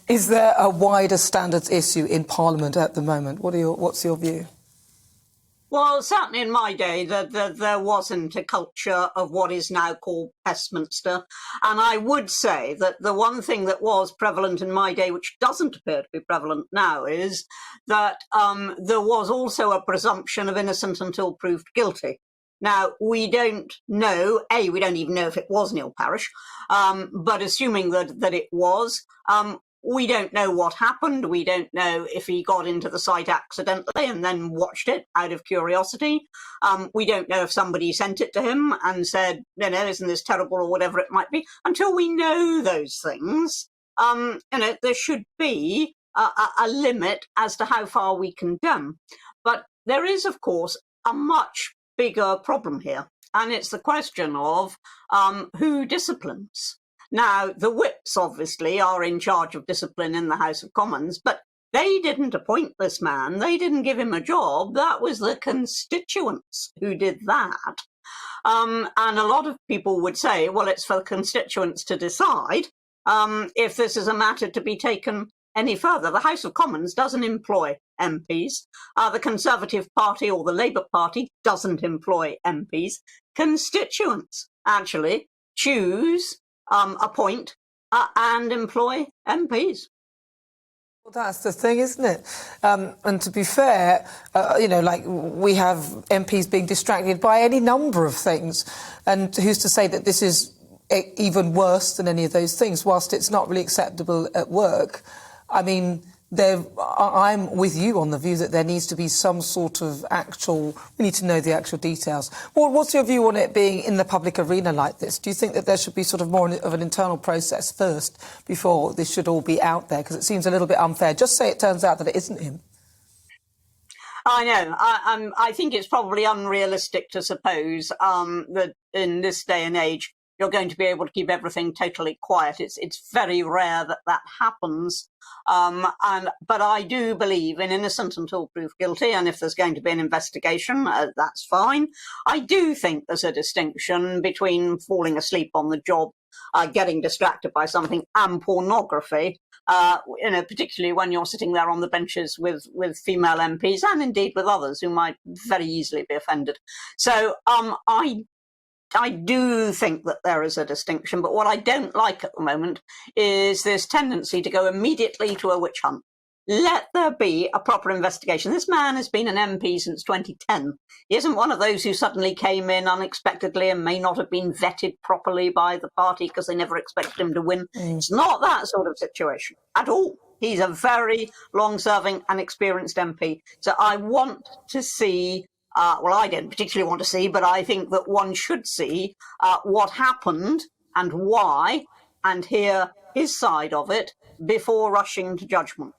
Is there a wider standards issue in Parliament at the moment? What's your view? Well, certainly in my day, there wasn't a culture of what is now called Westminster. And I would say that the one thing that was prevalent in my day, which doesn't appear to be prevalent now, is that there was also a presumption of innocent until proved guilty. Now, we don't know, we don't even know if it was Neil Parish, but assuming that it was, we don't know what happened. We don't know if he got into the site accidentally and then watched it out of curiosity. We don't know if somebody sent it to him and said, isn't this terrible or whatever it might be. Until we know those things, there should be a limit as to how far we condemn. But there is, of course, a much bigger problem here. And it's the question of who disciplines. Now, the whips, obviously, are in charge of discipline in the House of Commons, but they didn't appoint this man. They didn't give him a job. That was the constituents who did that. And a lot of people would say, well, it's for the constituents to decide if this is a matter to be taken any further. The House of Commons doesn't employ MPs. The Conservative Party or the Labour Party doesn't employ MPs. Constituents actually choose, appoint and employ MPs. Well, that's the thing, isn't it? And to be fair, we have MPs being distracted by any number of things. And who's to say that this is even worse than any of those things, whilst it's not really acceptable at work? I mean, I'm with you on the view that there needs to be some sort of we need to know the actual details. Well, what's your view on it being in the public arena like this? Do you think that there should be sort of more of an internal process first before this should all be out there? Because it seems a little bit unfair. Just say it turns out that it isn't him. I know. I think it's probably unrealistic to suppose that in this day and age you're going to be able to keep everything totally quiet. It's very rare that happens. But I do believe in innocent until proved guilty, and if there's going to be an investigation, that's fine. I do think there's a distinction between falling asleep on the job, getting distracted by something, and pornography. Particularly when you're sitting there on the benches with female MPs and indeed with others who might very easily be offended. So I do think that there is a distinction, but what I don't like at the moment is this tendency to go immediately to a witch hunt. Let there be a proper investigation. This man has been an MP since 2010. He isn't one of those who suddenly came in unexpectedly and may not have been vetted properly by the party because they never expected him to win. It's not that sort of situation at all. He's a very long-serving and experienced MP. So I want to see I don't particularly want to see, but I think that one should see what happened and why, and hear his side of it before rushing to judgment.